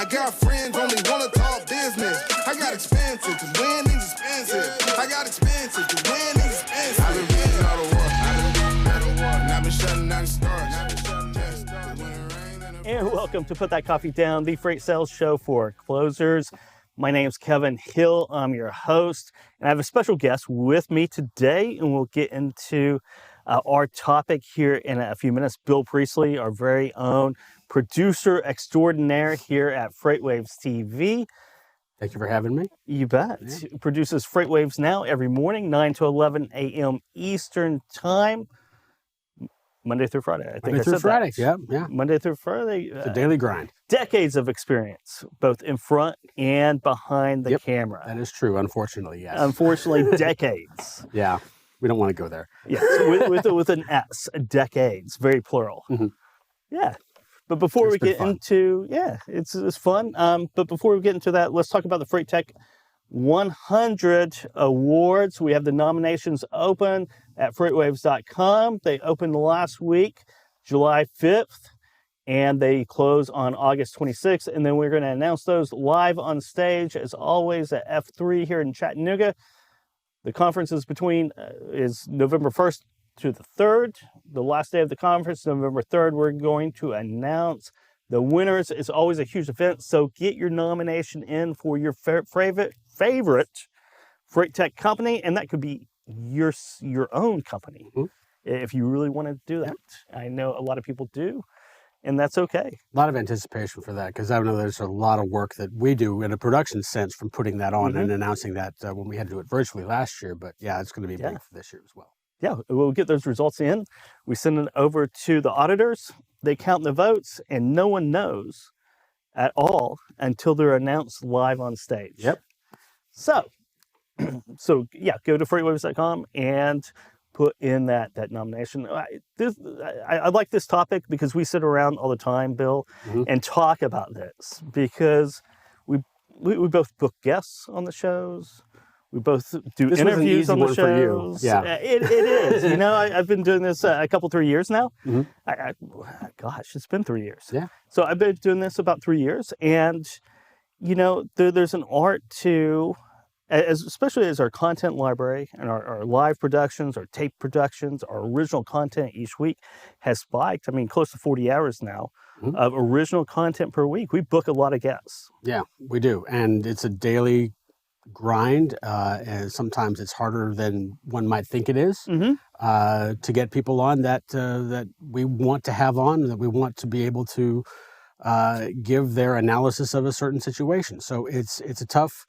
got friends only wanna talk business. I got expensive, cause winning's expensive. I got expensive, cause winning's expensive. I've been winning all the war. And I've been shutting down the stars. And welcome to Put That Coffee Down, the freight sales show for closers. My name's Kevin Hill. I'm your host, and I have a special guest with me today, and we'll get into our topic here in a few minutes. Bill Priestley, our very own producer extraordinaire here at FreightWavesTV. Thank you for having me. You bet. Yeah. Produces FreightWaves Now every morning, 9 to 11 a.m. Eastern Time. Monday through Friday. I think Monday through Friday, yeah. Monday through Friday. It's a daily grind. Decades of experience, both in front and behind the camera. That is true, unfortunately, yes. Unfortunately, decades. Yeah, we don't want to go there. Yes, with an S, decades, very plural. Mm-hmm. Yeah. But before we get into, it's fun. But before we get into that, let's talk about the Freight Tech 100 awards. We have the nominations open at FreightWaves.com. They opened last week, July 5th, and they close on August 26th. And then we're going to announce those live on stage, as always, at F3 here in Chattanooga. The conference is is November 1st to the 3rd. The last day of the conference, November 3rd, we're going to announce the winners. It's always a huge event, so get your nomination in for your favorite Freight Tech company, and that could be your own company, if you really want to do that. I know a lot of people do, and that's okay. A lot of anticipation for that, because I know there's a lot of work that we do in a production sense from putting that on and announcing that when we had to do it virtually last year, but yeah, it's going to be big for this year as well. Yeah, we'll get those results in. We send it over to the auditors. They count the votes, and no one knows at all until they're announced live on stage. Yep. So yeah, go to FreightWaves.com and put in that nomination. I like this topic because we sit around all the time, Bill, and talk about this, because we both book guests on the shows. We both do interviews on the shows. Yeah, it is. You know, I've been doing this a couple, 3 years now. Gosh, it's been 3 years. Yeah. So I've been doing this about 3 years, and you know, there's an art to, especially as our content library and our live productions, our tape productions, our original content each week has spiked. I mean, close to 40 hours now of original content per week. We book a lot of guests. Yeah, we do, and it's a daily grind, and sometimes it's harder than one might think it is to get people on that we want to have on, that we want to be able to give their analysis of a certain situation. So it's a tough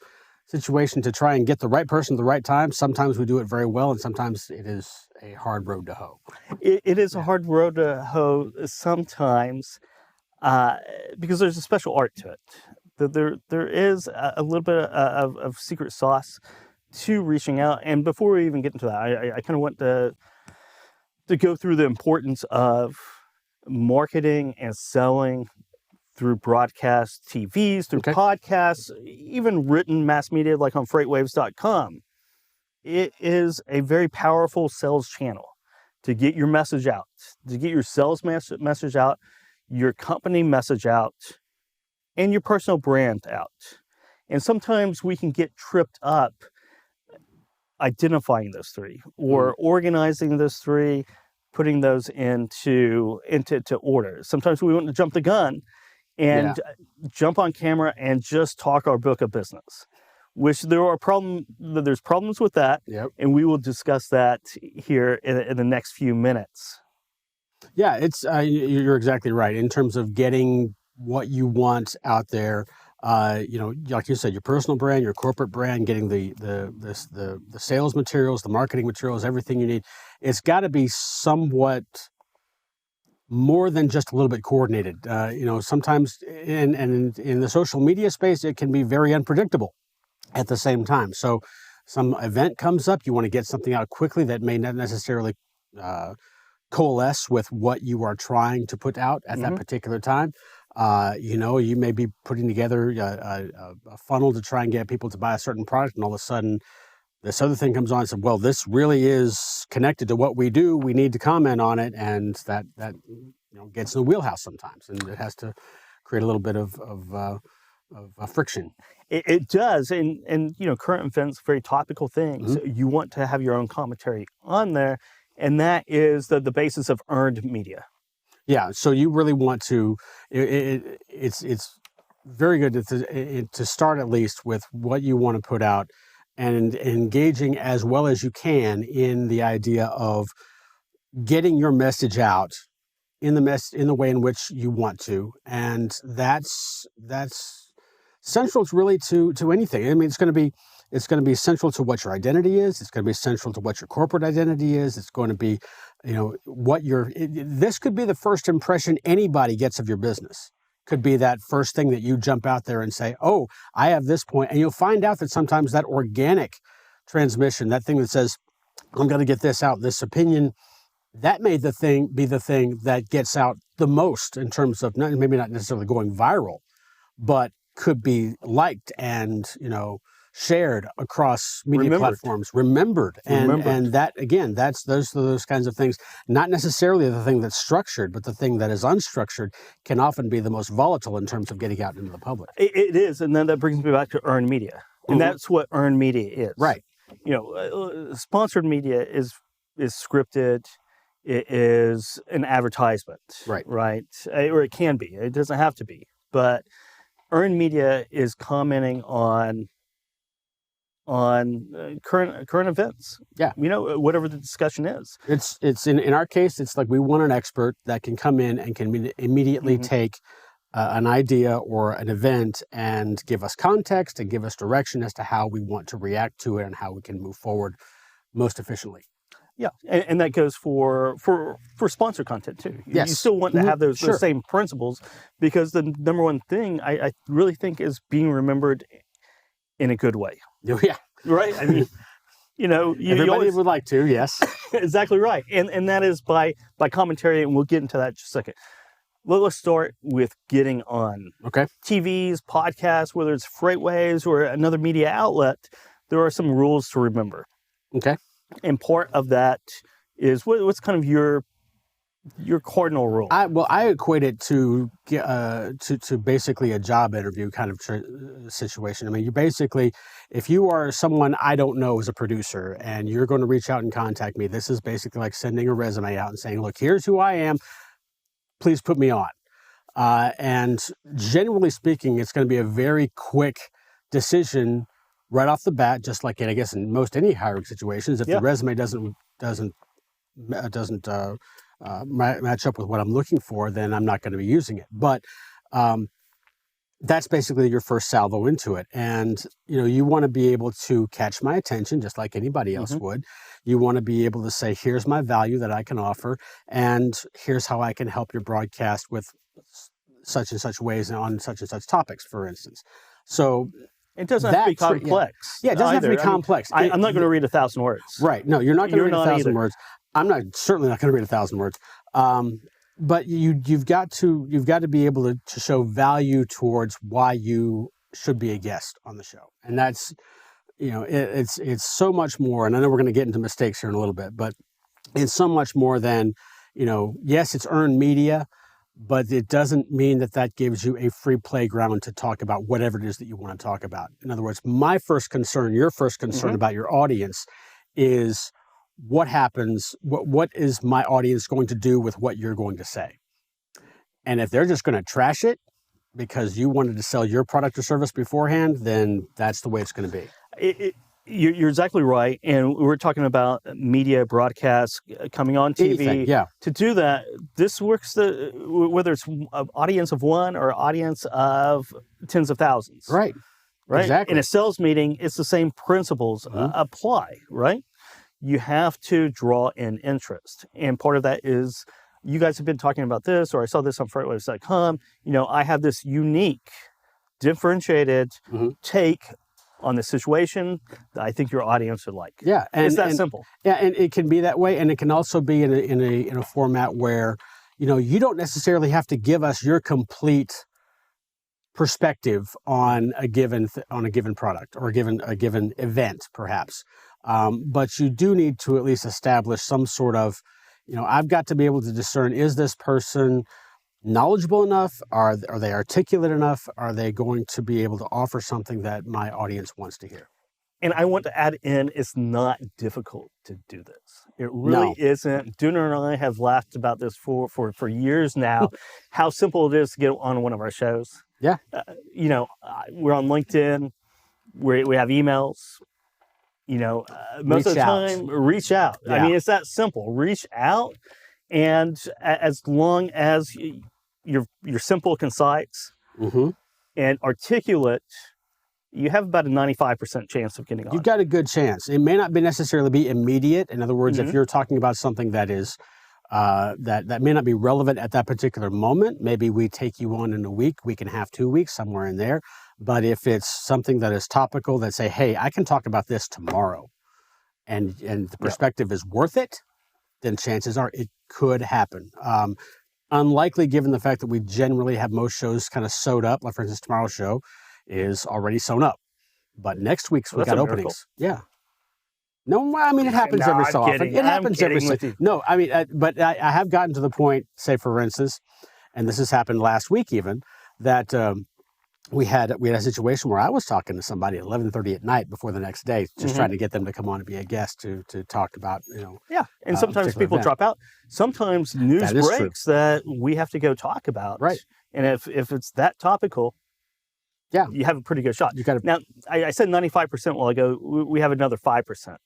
situation to try and get the right person at the right time. Sometimes we do it very well, and sometimes it is a hard road to hoe. It is a hard road to hoe sometimes, because there's a special art to it. There is a little bit of secret sauce to reaching out. And before we even get into that, I kind of want to go through the importance of marketing and selling through broadcast TVs, through podcasts, even written mass media like on FreightWaves.com. It is a very powerful sales channel to get your message out, to get your sales message out, your company message out, and your personal brand out. And sometimes we can get tripped up identifying those three, or organizing those three, putting those into order. Sometimes we want to jump the gun and jump on camera and just talk our book of business, which there's problems with that. Yep. And we will discuss that here in the next few minutes. Yeah, it's you're exactly right in terms of getting what you want out there. You know, like you said, your personal brand, your corporate brand, getting the sales materials, the marketing materials, everything you need. It's got to be somewhat more than just a little bit coordinated. You know, sometimes in the social media space, it can be very unpredictable at the same time. So some event comes up, you want to get something out quickly that may not necessarily coalesce with what you are trying to put out at that particular time. You know, you may be putting together a funnel to try and get people to buy a certain product, and all of a sudden this other thing comes on and says, well, this really is connected to what we do. We need to comment on it. And that you know, gets in the wheelhouse sometimes. And it has to create a little bit of friction. It does, and current events, very topical things. You want to have your own commentary on there, and that is the basis of earned media. Yeah, so you really want to. It's very good to start at least with what you want to put out, and engaging as well as you can in the idea of getting your message out in the way in which you want to, and that's central really to anything. I mean, it's going to be central to what your identity is. It's going to be central to what your corporate identity is. It's going to be, this could be the first impression anybody gets of your business. Could be that first thing that you jump out there and say, oh, I have this point. And you'll find out that sometimes that organic transmission, that thing that says, I'm going to get this out, this opinion, that may be the thing that gets out the most in terms of maybe not necessarily going viral, but could be liked and, shared across media platforms, remembered. And that, again, those are those kinds of things, not necessarily the thing that's structured, but the thing that is unstructured can often be the most volatile in terms of getting out into the public. It is. And then that brings me back to earned media. And that's what earned media is. Right. Sponsored media is scripted. It is an advertisement. Right. Right. Or it can be. It doesn't have to be. But earned media is commenting on current events. Yeah. Whatever the discussion is. It's in our case, it's like we want an expert that can come in and can immediately take an idea or an event and give us context and give us direction as to how we want to react to it and how we can move forward most efficiently. Yeah, and that goes for sponsored content too. Yes. You still want to have those same principles, because the number one thing I really think is being remembered in a good way. Yeah. Right? I mean, everybody always would like to, yes. Exactly right. And that is by commentary, and we'll get into that in just a second. Let's start with getting on. Okay. TVs, podcasts, whether it's FreightWaves or another media outlet, there are some rules to remember. Okay. And part of that is what's kind of your cardinal rule? I equate it to basically a job interview kind of situation. I mean, you basically, if you are someone I don't know as a producer and you're going to reach out and contact me, this is basically like sending a resume out and saying, look, here's who I am. Please put me on. And generally speaking, it's going to be a very quick decision right off the bat, just like I guess in most any hiring situations. If the resume doesn't match up with what I'm looking for, then I'm not going to be using it. But that's basically your first salvo into it. And, you want to be able to catch my attention just like anybody else would. You want to be able to say, here's my value that I can offer, and here's how I can help your broadcast with such and such ways and on such and such topics, for instance. So it doesn't have to be complex. Yeah, it doesn't have to be complex. I'm not going to read 1,000 words. Right. No, you're not going to read 1,000 words. I'm certainly not going to read 1,000 words. But you've got to be able to show value towards why you should be a guest on the show. And that's, it's so much more. And I know we're going to get into mistakes here in a little bit, but it's so much more than, yes, it's earned media, but it doesn't mean that gives you a free playground to talk about whatever it is that you want to talk about. In other words, my first concern, your first concern about your audience is what happens, what is my audience going to do with what you're going to say? And if they're just going to trash it because you wanted to sell your product or service beforehand, then that's the way it's going to be. You're exactly right. And we're talking about media broadcasts coming on TV. Anything, yeah. To do that, this works whether it's an audience of one or audience of tens of thousands. Right. Exactly. In a sales meeting, it's the same principles apply, right? You have to draw in interest. And part of that is, you guys have been talking about this, or I saw this on FreightWaves.com. I have this unique, differentiated take on the situation that I think your audience would like. Yeah. It's that simple. Yeah, and it can be that way, and it can also be in a format where, you don't necessarily have to give us your complete perspective on a given product or a given event, perhaps. But you do need to at least establish some sort of, I've got to be able to discern, is this person knowledgeable enough? Are they articulate enough? Are they going to be able to offer something that my audience wants to hear? And I want to add in, it's not difficult to do this. It really isn't. Duna and I have laughed about this for years now, how simple it is to get on one of our shows. Yeah. We're on LinkedIn. We have emails. Most of the time, reach out. Yeah. I mean, it's that simple. Reach out, and as long as you're simple, concise, and articulate, you have about a 95% chance of getting on. You've got a good chance. It may not necessarily be immediate. In other words, if you're talking about something that is that may not be relevant at that particular moment, maybe we take you on in a week, week and a half, 2 weeks, somewhere in there. But if it's something that is topical, that say, hey, I can talk about this tomorrow, and the perspective is worth it, then chances are it could happen. Unlikely given the fact that we generally have most shows kind of sewed up. Like, for instance, tomorrow's show is already sewn up. But next week's we got openings. Yeah. No, I mean, it happens every so often. It happens every so often. No, I mean, but I have gotten to the point, say, for instance, and this has happened last week even, that we had a situation where I was talking to somebody at 11:30 at night before the next day, just trying to get them to come on and be a guest to talk about, Yeah, and sometimes people drop out. Sometimes news breaks that we have to go talk about. Right. And if it's that topical, you have a pretty good shot. Now, I said 95% while ago. We have another 5%.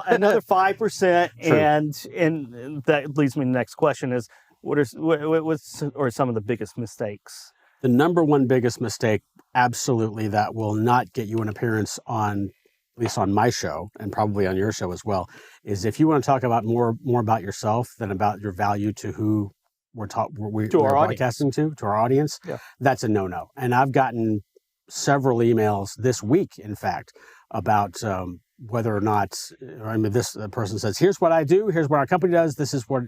Another 5%, and that leads me to the next question: is what's some of the biggest mistakes? The number one biggest mistake, absolutely, that will not get you an appearance on, at least on my show, and probably on your show as well, is if you want to talk about more about yourself than about your value to who we're broadcasting to our audience. Yeah. That's a no-no. And I've gotten several emails this week, in fact, about whether or not, this person says, here's what I do, here's what our company does, this is what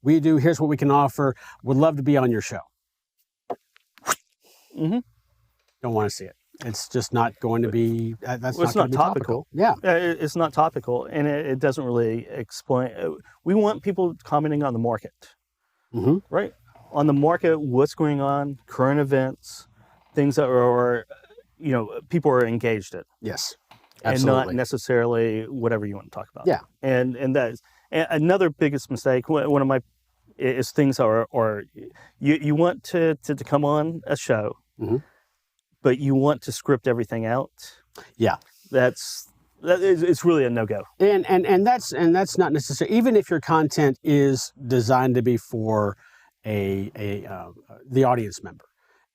we do, here's what we can offer, would love to be on your show. Don't want to see it. It's just not going to be, it's not topical. Yeah. It's not topical, and it doesn't really explain. We want people commenting on the market. Right? On the market, what's going on, current events, things that are, people are engaged in. Yes, absolutely. And not necessarily whatever you want to talk about. Yeah. And that is another biggest mistake. One of my is things are you want to come on a show, but you want to script everything out. Yeah. It's really a no-go. And that's not necessary. Even if your content is designed to be for the audience member,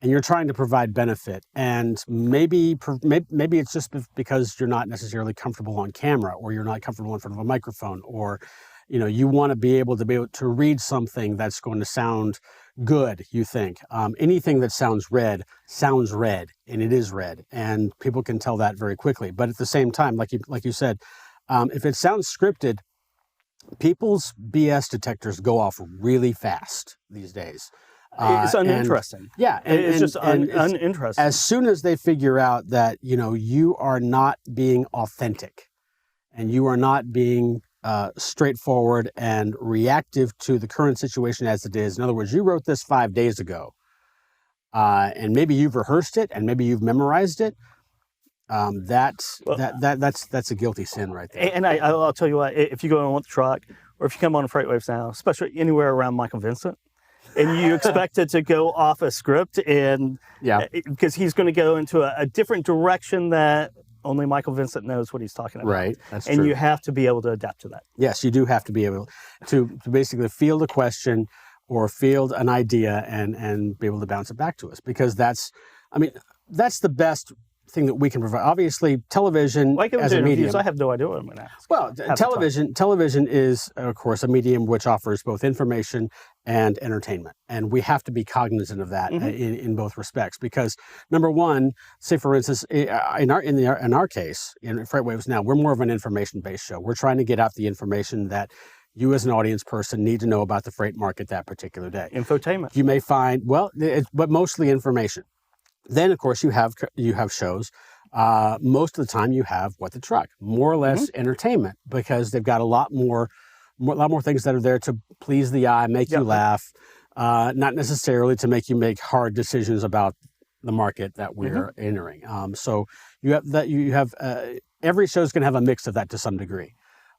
and you're trying to provide benefit, and maybe it's just because you're not necessarily comfortable on camera, or you're not comfortable in front of a microphone, or you want to be able to read something that's going to sound good, you think. Anything that sounds red, and it is red, and people can tell that very quickly. But at the same time, like you said, if it sounds scripted, people's BS detectors go off really fast these days. It's uninteresting. It's just uninteresting. As soon as they figure out that you are not being authentic, and you are not being straightforward and reactive to the current situation as it is. In other words, you wrote this 5 days ago, and maybe you've rehearsed it, and maybe you've memorized it. That's a guilty sin right there. And I'll tell you what: if you go on with the truck, or if you come on FreightWaves now, especially anywhere around Michael Vincent, and you expect it to go off a script, and because he's going to go into a different direction that only Michael Vincent knows what he's talking about. Right, that's true. And you have to be able to adapt to that. Yes, you do have to be able to basically field a question or field an idea and be able to bounce it back to us, because that's the best thing that we can provide. Obviously, television as a medium. I have no idea what I'm going to ask. Well, television is, of course, a medium which offers both information and entertainment, and we have to be cognizant of that in both respects. Because number one, say for instance, in our case in FreightWaves now, we're more of an information-based show. We're trying to get out the information that you as an audience person need to know about the freight market that particular day. Infotainment. You may find but mostly information. Then, of course, you have shows. Most of the time, you have What the Truck, more or less entertainment, because they've got a lot more things that are there to please the eye, make you laugh, not necessarily to make you make hard decisions about the market that we're entering. So you have every show is going to have a mix of that to some degree.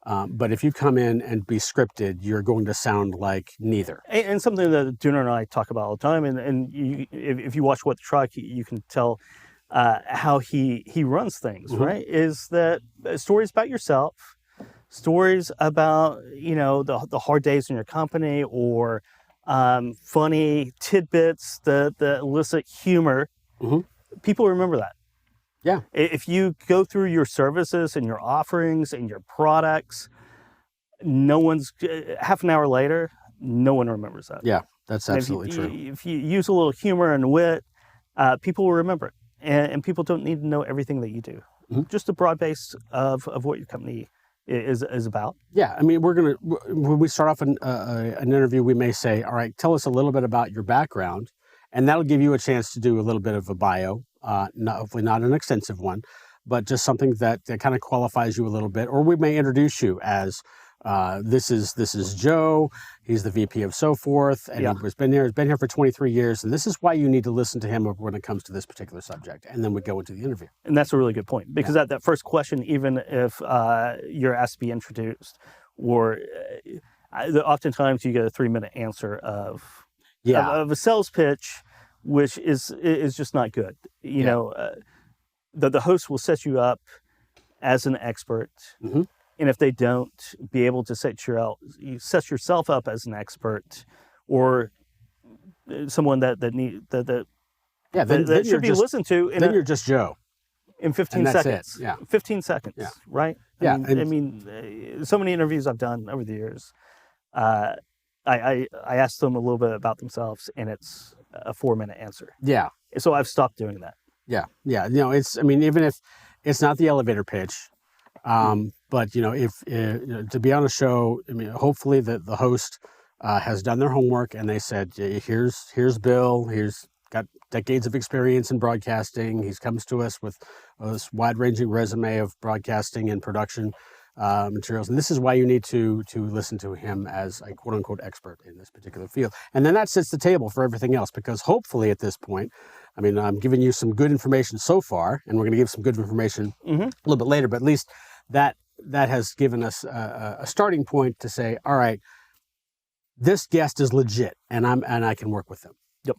But if you come in and be scripted, you're going to sound like neither. And something that Dooner and I talk about all the time, and if you watch What the Truck, you can tell how he runs things, right? Is that stories about yourself, stories about, the hard days in your company, or funny tidbits that elicit humor. People remember that. Yeah. If you go through your services and your offerings and your products, half an hour later, no one remembers that. Yeah, that's absolutely true. If you use a little humor and wit, people will remember it. And people don't need to know everything that you do. Just a broad base of what your company is about. Yeah, I mean, when we start off an interview, we may say, all right, tell us a little bit about your background, and that'll give you a chance to do a little bit of a bio. Hopefully not an extensive one, but just something that kind of qualifies you a little bit. Or we may introduce you as this is Joe. He's the VP of so forth, and he's been here for 23 years, and this is why you need to listen to him when it comes to this particular subject. And then we go into the interview. And that's a really good point, because at that first question, even if you're asked to be introduced, or oftentimes you get a 3-minute answer of a sales pitch, which is just not good. You know, the host will set you up as an expert, and if they don't, be able to set yourself up as an expert, or someone that should be listened to. Then you're just Joe. In 15 seconds. Yeah. 15 seconds. Yeah. Right. I mean, so many interviews I've done over the years. I asked them a little bit about themselves, and it's a 4-minute answer. Yeah. So I've stopped doing that. Yeah. Yeah. Even if it's not the elevator pitch, but if to be on a show, hopefully the host has done their homework, and they said, here's Bill. He's got decades of experience in broadcasting. He comes to us with this wide-ranging resume of broadcasting and production materials, and this is why you need to listen to him as a quote-unquote expert in this particular field. And then that sets the table for everything else, because hopefully at this point, I'm giving you some good information so far, and we're going to give some good information a little bit later, but at least that has given us a starting point to say, all right, this guest is legit, and I can work with them. Yep.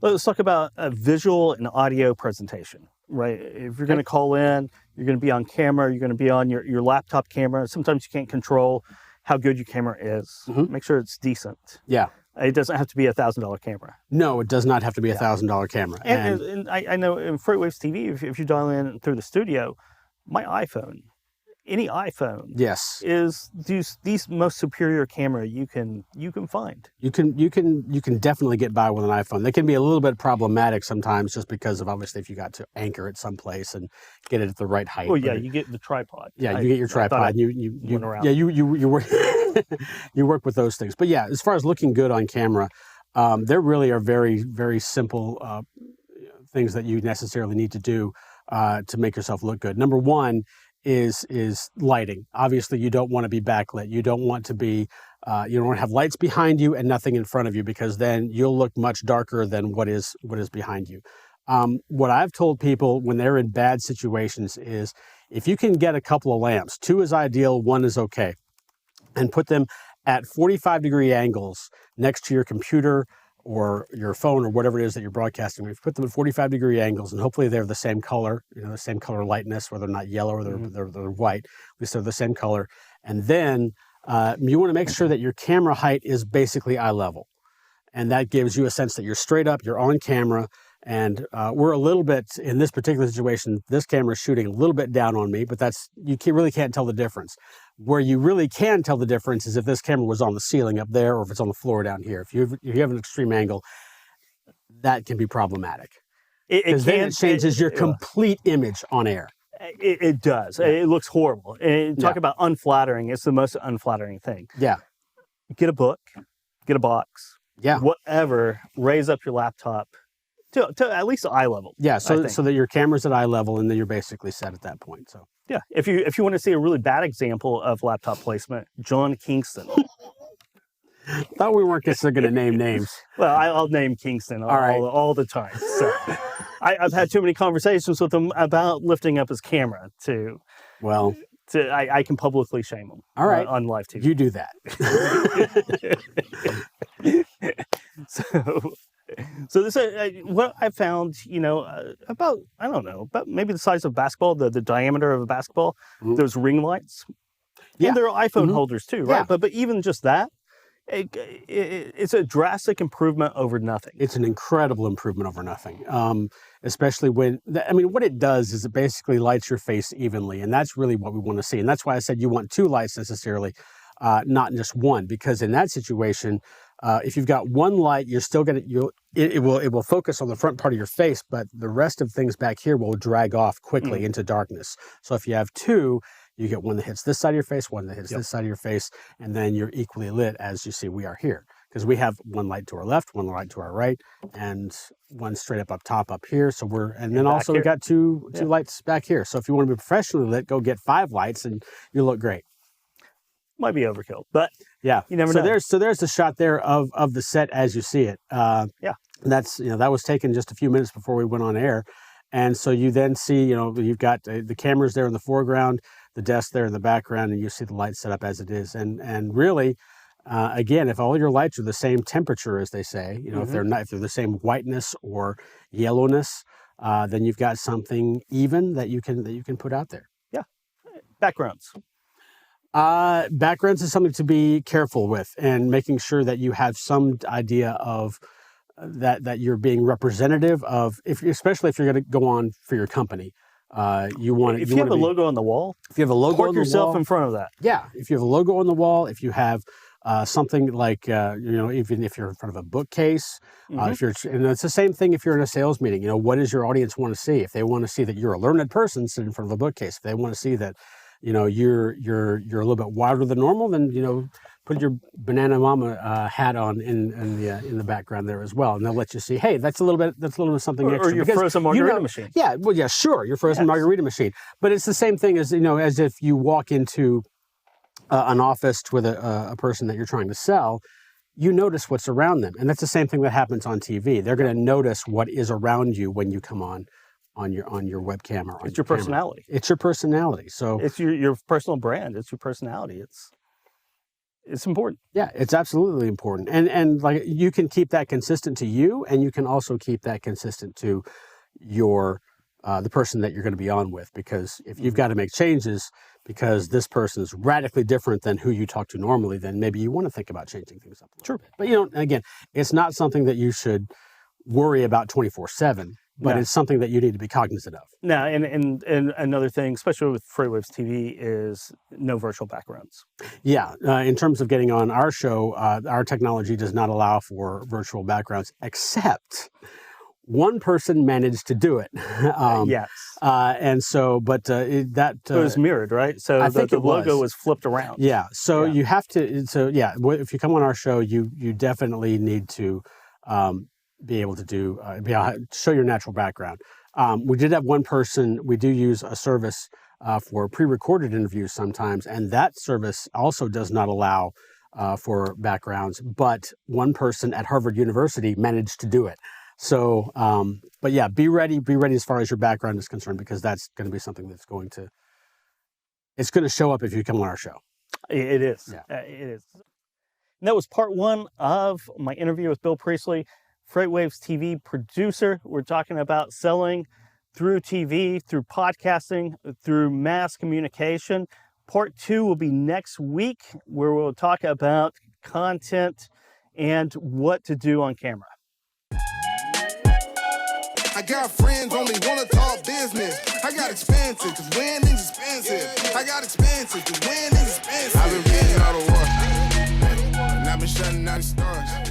Let's talk about a visual and audio presentation, right? If you're going to call in, you're going to be on camera, you're going to be on your laptop camera. Sometimes you can't control how good your camera is. Make sure it's decent. Yeah. It doesn't have to be $1,000 camera. No, it does not have to be $1,000 camera. And I know in FreightWavesTV, if you dial in through the studio, my iPhone, any iPhone, is the most superior camera you can find. You can definitely get by with an iPhone. They can be a little bit problematic sometimes, just because of obviously if you got to anchor it someplace and get it at the right height. Well, you get the tripod. Yeah, you get your tripod. You around. Yeah, you work you work with those things. But yeah, as far as looking good on camera, there really are very, very simple things that you necessarily need to do to make yourself look good. Number one is lighting. Obviously, you don't want to be backlit. You don't want to be, you don't want to have lights behind you and nothing in front of you, because then you'll look much darker than what is behind you. What I've told people when they're in bad situations is, if you can get a couple of lamps, 2 is ideal, 1 is okay, and put them at 45-degree angles next to your computer or your phone or whatever it is that you're broadcasting. We've put them at 45-degree angles, and hopefully they're the same color, the same color lightness, whether they're not yellow or they're white, at least they're the same color. And then you want to make sure that your camera height is basically eye level. And that gives you a sense that you're straight up, you're on camera, and we're a little bit, in this particular situation, this camera is shooting a little bit down on me, but really can't tell the difference. Where you really can tell the difference is if this camera was on the ceiling up there, or if it's on the floor down here. If you have an extreme angle, that can be problematic. Because then it changes your complete image on air. It does. Yeah. It looks horrible. And talk about unflattering. It's the most unflattering thing. Yeah. Get a book, get a box, whatever, raise up your laptop to at least eye level. Yeah, so that your camera's at eye level, and then you're basically set at that point. So yeah, if you want to see a really bad example of laptop placement, John Kingston. Thought we weren't just going to name names. Well, I'll name Kingston all the time. So I've had too many conversations with him about lifting up his camera to. Well, I can publicly shame him. All right, on live TV. You do that. So this what I found, about maybe the size of basketball, the diameter of a basketball. Mm-hmm. Those ring lights. Yeah. And there are iPhone holders too, right? Yeah. But even just that. It's a drastic improvement over nothing. It's an incredible improvement over nothing, especially when, what it does is it basically lights your face evenly, and that's really what we want to see. And that's why I said you want 2 lights necessarily, not just one, because in that situation, if you've got one light, you're still going to, it will focus on the front part of your face, but the rest of things back here will drag off quickly into darkness. So if you have 2, you get one that hits this side of your face, one that hits this side of your face, and then you're equally lit as you see we are here. Because we have one light to our left, one light to our right, and one straight up top up here. So then also we got two lights back here. So if you want to be professionally lit, go get 5 lights and you look great. Might be overkill, but yeah, you never know. There's the shot there of the set as you see it. That's that was taken just a few minutes before we went on air. And so you then see, you've got the cameras there in the foreground, the desk there in the background, and you see the lights set up as it is. And really, again, if all your lights are the same temperature, as they say, if they're the same whiteness or yellowness, then you've got something even that you can put out there. Yeah. Backgrounds. Backgrounds is something to be careful with, and making sure that you have some idea of that you're being representative of, especially if you're going to go on for your company. If you have a logo on the wall, park yourself in front of that. Yeah, if you have a logo on the wall, if you have something like even if you're in front of a bookcase, if you're, and it's the same thing if you're in a sales meeting. What does your audience want to see? If they want to see that you're a learned person sitting in front of a bookcase, if they want to see that you're a little bit wilder than normal, then put your banana mama hat on in the background there as well, and they'll let you see, hey, that's a little bit something extra. Or your frozen margarita machine. Yeah, well, yeah, sure, your frozen margarita machine. But it's the same thing as as if you walk into an office with a person that you're trying to sell. You notice what's around them, and that's the same thing that happens on TV. They're going to notice what is around you when you come on your webcam or on it's your personality. It's your personality. So it's your personal brand. It's your personality. It's important. Yeah, it's absolutely important. And like you can keep that consistent to you, and you can also keep that consistent to your the person that you're going to be on with, because if you've got to make changes because this person is radically different than who you talk to normally, then maybe you want to think about changing things up a little bit. But again, it's not something that you should worry about 24/7. But it's something that you need to be cognizant of. Now, and another thing, especially with FreightWavesTV, is no virtual backgrounds. Yeah, in terms of getting on our show, our technology does not allow for virtual backgrounds, except one person managed to do it. Yes. And so, but it was mirrored, right? So I think the logo was flipped around. Yeah. So you have to. So yeah, if you come on our show, you definitely need to. Be able to show your natural background. We did have one person. We do use a service for pre-recorded interviews sometimes, and that service also does not allow for backgrounds. But one person at Harvard University managed to do it. So, but yeah, be ready as far as your background is concerned, because that's going to be something that's going to show up if you come on our show. It is. Yeah. It is. And that was part 1 of my interview with Bill Priestley, FreightWavesTV producer. We're talking about selling through TV, through podcasting, through mass communication. Part 2 will be next week, where we'll talk about content and what to do on camera. I got friends only want to talk business. I got expensive because winning's expensive. I got expensive because winning's expensive. I've been reading all the war, and I've been shutting down the stars.